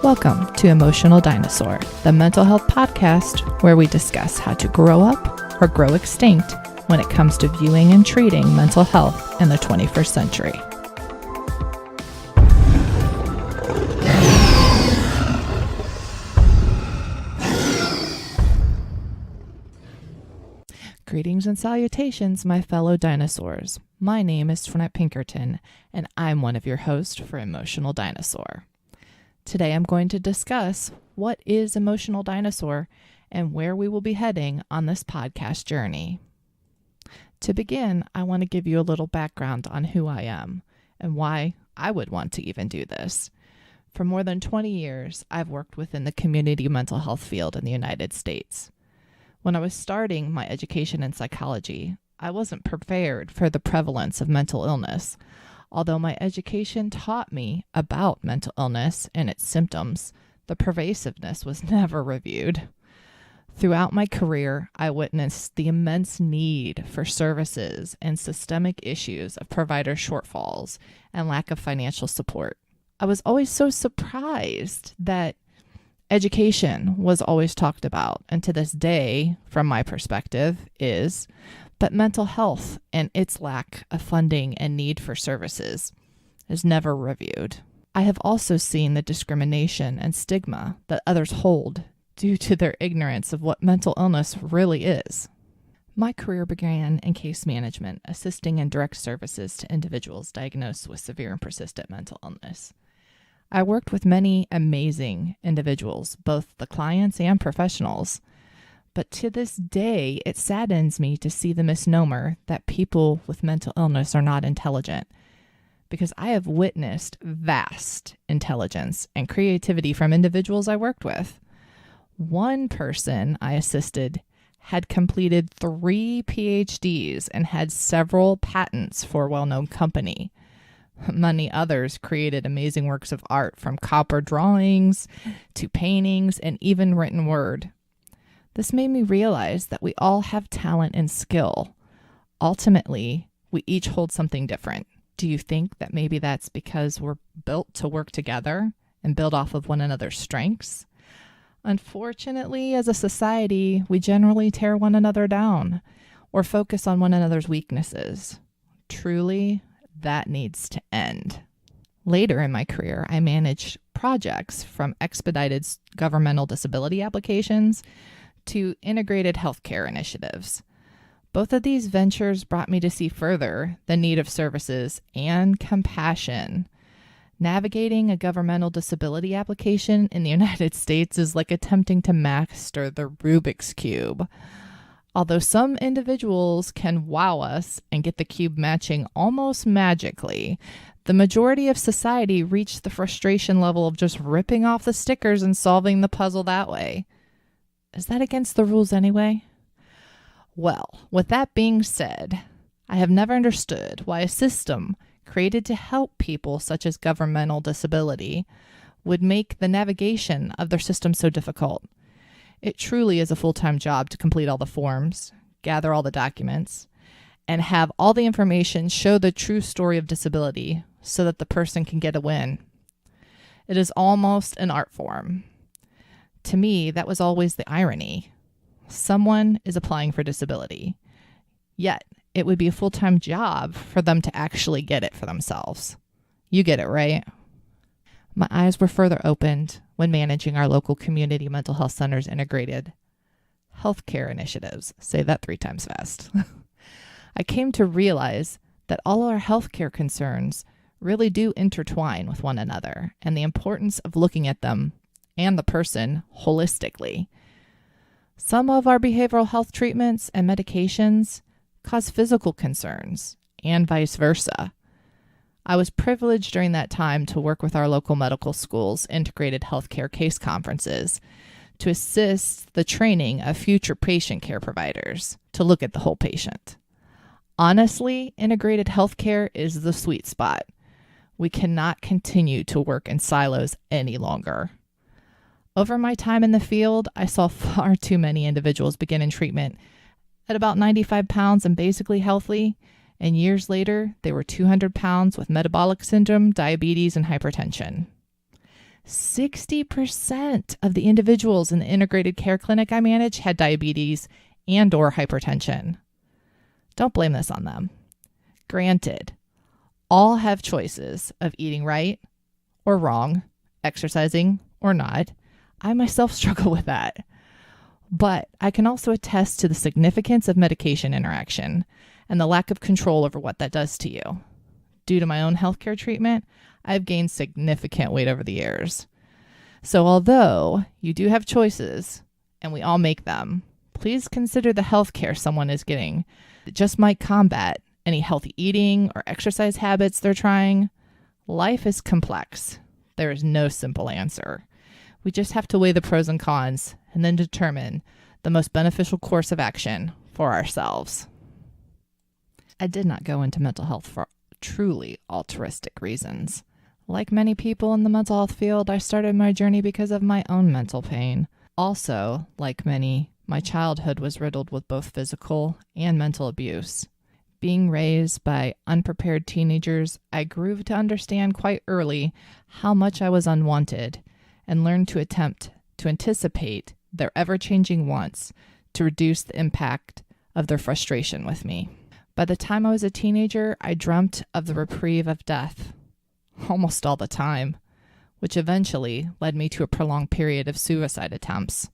Welcome to Emotional Dinosaur, the mental health podcast where we discuss how to grow up or grow extinct when it comes to viewing and treating mental health in the 21st century. Greetings and salutations, my fellow dinosaurs. My name is Twinette Pinkerton, and I'm one of your hosts for Emotional Dinosaur. Today I'm going to discuss what is Emotional Dinosaur and where we will be heading on this podcast journey. To begin, I want to give you a little background on who I am and why I would want to even do this. For more than 20 years, I've worked within the community mental health field in the United States. When I was starting my education in psychology, I wasn't prepared for the prevalence of mental illness. Although my education taught me about mental illness and its symptoms, the pervasiveness was never reviewed. Throughout my career, I witnessed the immense need for services and systemic issues of provider shortfalls and lack of financial support. I was always so surprised that education was always talked about, and to this day, from my perspective, is, but mental health and its lack of funding and need for services is never reviewed. I have also seen the discrimination and stigma that others hold due to their ignorance of what mental illness really is. My career began in case management, assisting in direct services to individuals diagnosed with severe and persistent mental illness. I worked with many amazing individuals, both the clients and professionals. But to this day, it saddens me to see the misnomer that people with mental illness are not intelligent, because I have witnessed vast intelligence and creativity from individuals I worked with. One person I assisted had completed 3 PhDs and had several patents for a well-known company. Many others created amazing works of art, from copper drawings to paintings and even written word. This made me realize that we all have talent and skill. Ultimately, we each hold something different. Do you think that maybe that's because we're built to work together and build off of one another's strengths? Unfortunately, as a society, we generally tear one another down or focus on one another's weaknesses. Truly, that needs to end. Later in my career, I managed projects from expedited governmental disability applications to integrated healthcare initiatives. Both of these ventures brought me to see further the need of services and compassion. Navigating a governmental disability application in the United States is like attempting to master the Rubik's Cube. Although some individuals can wow us and get the cube matching almost magically, the majority of society reach the frustration level of just ripping off the stickers and solving the puzzle that way. Is that against the rules anyway? Well, with that being said, I have never understood why a system created to help people such as governmental disability would make the navigation of their system so difficult. It truly is a full-time job to complete all the forms, gather all the documents, and have all the information show the true story of disability so that the person can get a win. It is almost an art form. To me, that was always the irony. Someone is applying for disability, yet it would be a full-time job for them to actually get it for themselves. You get it, right? My eyes were further opened when managing our local community mental health center's integrated healthcare initiatives. Say that 3 times fast. I came to realize that all our healthcare concerns really do intertwine with one another, and the importance of looking at them and the person holistically. Some of our behavioral health treatments and medications cause physical concerns, and vice versa. I was privileged during that time to work with our local medical school's integrated healthcare case conferences to assist the training of future patient care providers to look at the whole patient. Honestly, integrated healthcare is the sweet spot. We cannot continue to work in silos any longer. Over my time in the field, I saw far too many individuals begin in treatment at about 95 pounds and basically healthy, And years later, they were 200 pounds with metabolic syndrome, diabetes, and hypertension. 60% of the individuals in the integrated care clinic I manage had diabetes and or hypertension. Don't blame this on them. Granted, all have choices of eating right or wrong, exercising or not. I myself struggle with that. But I can also attest to the significance of medication interaction and the lack of control over what that does to you. Due to my own healthcare treatment, I've gained significant weight over the years. So although you do have choices, and we all make them, please consider the healthcare someone is getting that just might combat any healthy eating or exercise habits they're trying. Life is complex. There is no simple answer. We just have to weigh the pros and cons and then determine the most beneficial course of action for ourselves. I did not go into mental health for truly altruistic reasons. Like many people in the mental health field, I started my journey because of my own mental pain. Also, like many, my childhood was riddled with both physical and mental abuse. Being raised by unprepared teenagers, I grew to understand quite early how much I was unwanted and learned to attempt to anticipate their ever-changing wants to reduce the impact of their frustration with me. By the time I was a teenager, I dreamt of the reprieve of death, almost all the time, which eventually led me to a prolonged period of suicide attempts,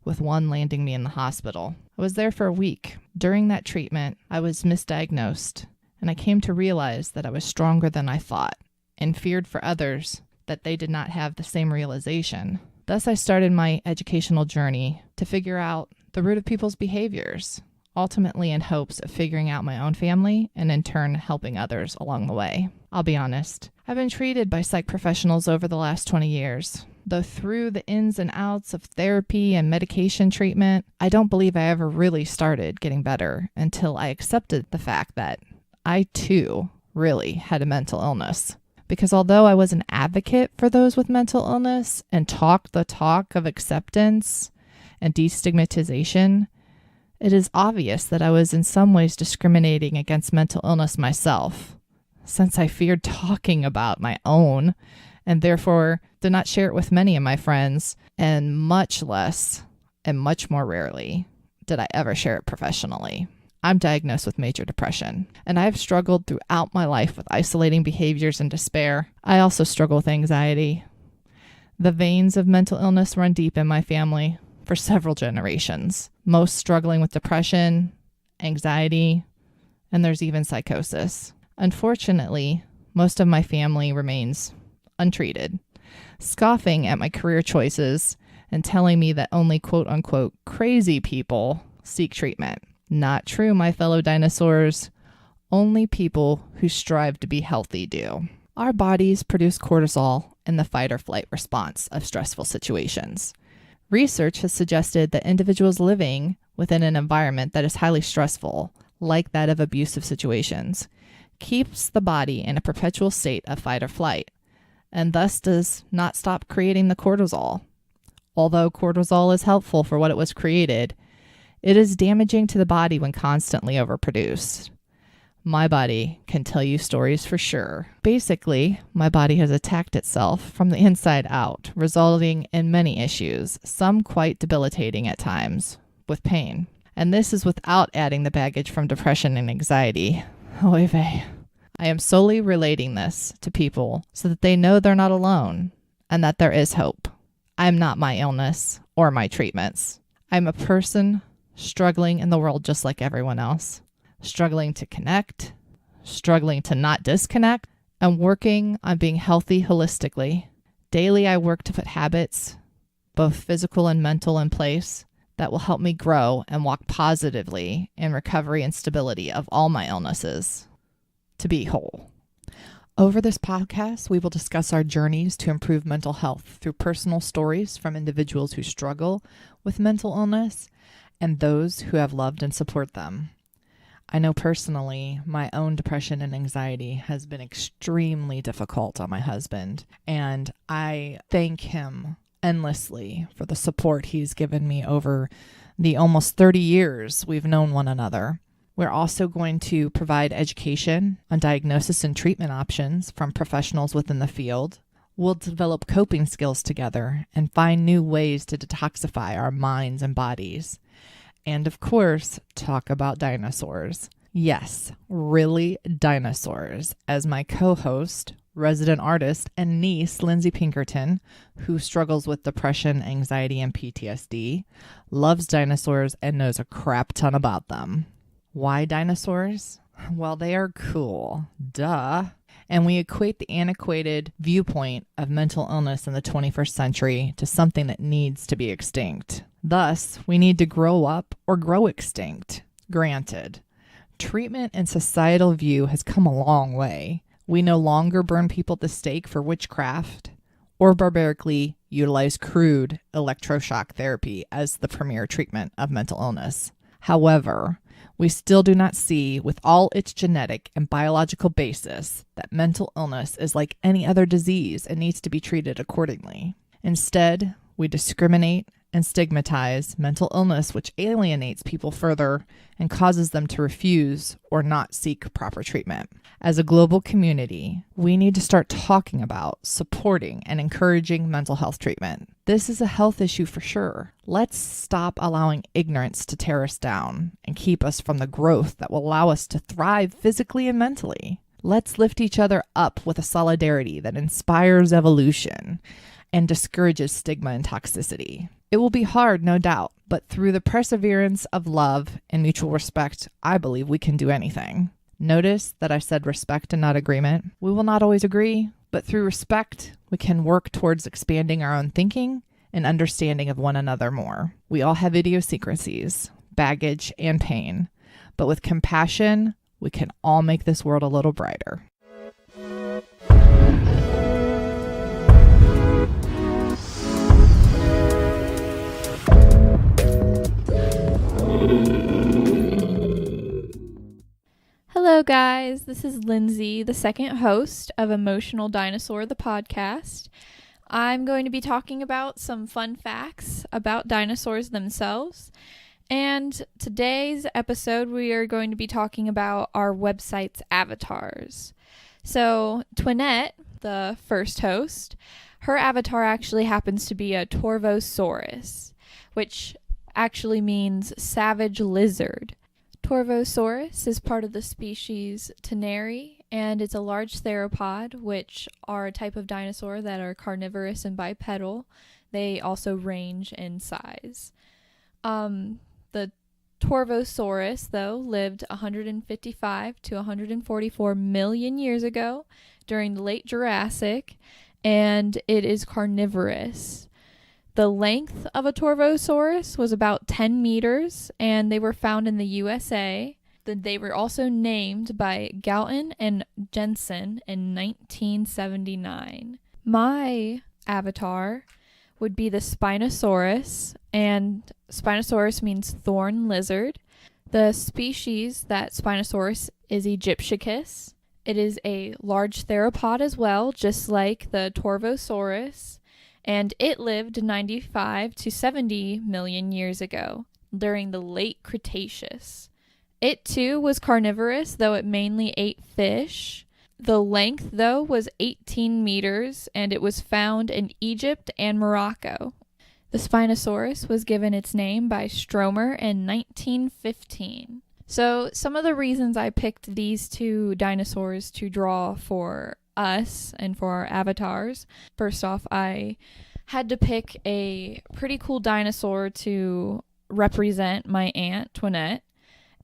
with one landing me in the hospital. I was there for a week. During that treatment, I was misdiagnosed, and I came to realize that I was stronger than I thought, and feared for others that they did not have the same realization. Thus, I started my educational journey to figure out the root of people's behaviors, ultimately in hopes of figuring out my own family and in turn helping others along the way. I'll be honest, I've been treated by psych professionals over the last 20 years. Though through the ins and outs of therapy and medication treatment, I don't believe I ever really started getting better until I accepted the fact that I too really had a mental illness. Because although I was an advocate for those with mental illness and talked the talk of acceptance and destigmatization, it is obvious that I was in some ways discriminating against mental illness myself, since I feared talking about my own and therefore did not share it with many of my friends, and much less and much more rarely did I ever share it professionally. I'm diagnosed with major depression, and I've struggled throughout my life with isolating behaviors and despair. I also struggle with anxiety. The veins of mental illness run deep in my family for several generations, most struggling with depression, anxiety, and there's even psychosis. Unfortunately, most of my family remains untreated, scoffing at my career choices and telling me that only quote-unquote crazy people seek treatment. Not true, my fellow dinosaurs. Only people who strive to be healthy do. Our bodies produce cortisol in the fight or flight response of stressful situations. Research has suggested that individuals living within an environment that is highly stressful, like that of abusive situations, keeps the body in a perpetual state of fight or flight, and thus does not stop creating the cortisol. Although cortisol is helpful for what it was created, it is damaging to the body when constantly overproduced. My body can tell you stories for sure. Basically, my body has attacked itself from the inside out, resulting in many issues, some quite debilitating at times, with pain. And this is without adding the baggage from depression and anxiety. Oy vey. I am solely relating this to people so that they know they're not alone and that there is hope. I'm not my illness or my treatments. I'm a person struggling in the world just like everyone else, struggling to connect, struggling to not disconnect, and working on being healthy holistically. Daily, I work to put habits, both physical and mental, in place that will help me grow and walk positively in recovery and stability of all my illnesses to be whole. Over this podcast, we will discuss our journeys to improve mental health through personal stories from individuals who struggle with mental illness and those who have loved and support them. I know personally my own depression and anxiety has been extremely difficult on my husband, and I thank him endlessly for the support he's given me over the almost 30 years we've known one another. We're also going to provide education on diagnosis and treatment options from professionals within the field. We'll develop coping skills together and find new ways to detoxify our minds and bodies. And of course, talk about dinosaurs. Yes, really dinosaurs, as my co-host, resident artist, and niece, Lindsay Pinkerton, who struggles with depression, anxiety, and PTSD, loves dinosaurs and knows a crap ton about them. Why dinosaurs? Well, they are cool. Duh. And we equate the antiquated viewpoint of mental illness in the 21st century to something that needs to be extinct. Thus, we need to grow up or grow extinct. Granted, treatment and societal view has come a long way. We no longer burn people at the stake for witchcraft or barbarically utilize crude electroshock therapy as the premier treatment of mental illness. However, we still do not see, with all its genetic and biological basis, that mental illness is like any other disease and needs to be treated accordingly. Instead, we discriminate and stigmatize mental illness, which alienates people further and causes them to refuse or not seek proper treatment. As a global community, we need to start talking about, supporting, and encouraging mental health treatment. This is a health issue for sure. Let's stop allowing ignorance to tear us down and keep us from the growth that will allow us to thrive physically and mentally. Let's lift each other up with a solidarity that inspires evolution and discourages stigma and toxicity. It will be hard, no doubt, but through the perseverance of love and mutual respect, I believe we can do anything. Notice that I said respect and not agreement. We will not always agree, but through respect, we can work towards expanding our own thinking and understanding of one another more. We all have idiosyncrasies, baggage, and pain, but with compassion, we can all make this world a little brighter. Hello guys, this is Lindsay, the second host of Emotional Dinosaur, the podcast. I'm going to be talking about some fun facts about dinosaurs themselves. And today's episode, we are going to be talking about our website's avatars. So Twinette, the first host, her avatar actually happens to be a Torvosaurus, which actually means savage lizard. Torvosaurus is part of the species Teneri, and it's a large theropod, which are a type of dinosaur that are carnivorous and bipedal. They also range in size. The Torvosaurus, though, lived 155 to 144 million years ago during the late Jurassic, and it is carnivorous. The length of a Torvosaurus was about 10 meters, and they were found in the USA. They were also named by Galton and Jensen in 1979. My avatar would be the Spinosaurus, and Spinosaurus means thorn lizard. The species that Spinosaurus is Egypticus. It is a large theropod as well, just like the Torvosaurus. And it lived 95 to 70 million years ago, during the late Cretaceous. It too was carnivorous, though it mainly ate fish. The length, though, was 18 meters, and it was found in Egypt and Morocco. The Spinosaurus was given its name by Stromer in 1915. So some of the reasons I picked these two dinosaurs to draw for us and for our avatars. First off, I had to pick a pretty cool dinosaur to represent my aunt, Twinette.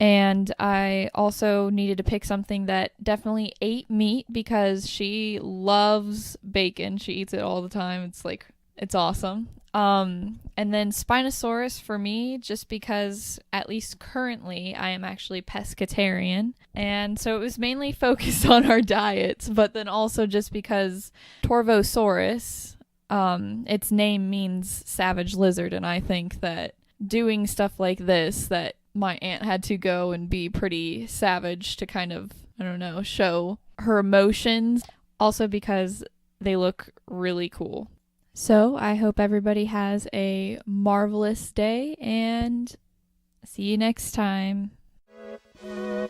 And I also needed to pick something that definitely ate meat because she loves bacon. She eats it all the time. It's awesome. And then Spinosaurus for me, just because at least currently I am actually pescatarian. And so it was mainly focused on our diets, but then also just because Torvosaurus, its name means savage lizard. And I think that doing stuff like this, that my aunt had to go and be pretty savage to kind of, show her emotions. Also because they look really cool. So I hope everybody has a marvelous day and see you next time. On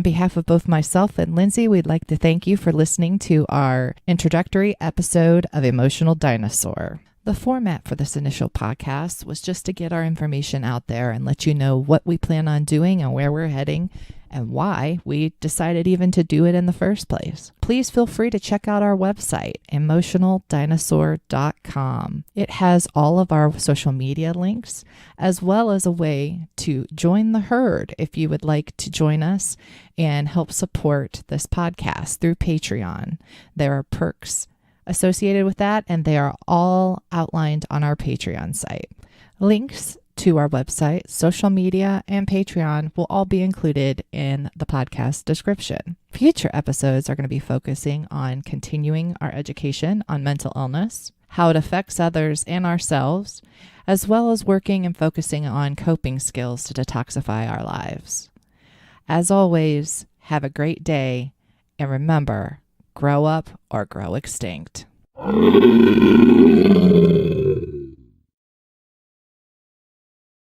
behalf of both myself and Lindsay, we'd like to thank you for listening to our introductory episode of Emotional Dinosaur. The format for this initial podcast was just to get our information out there and let you know what we plan on doing and where we're heading and why we decided even to do it in the first place. Please feel free to check out our website, emotionaldinosaur.com. It has all of our social media links, as well as a way to join the herd if you would like to join us and help support this podcast through Patreon. There are perks associated with that, and they are all outlined on our Patreon site. Links to our website, social media, and Patreon will all be included in the podcast description. Future episodes are going to be focusing on continuing our education on mental illness, how it affects others and ourselves, as well as working and focusing on coping skills to detoxify our lives. As always, have a great day, and remember, grow up or grow extinct.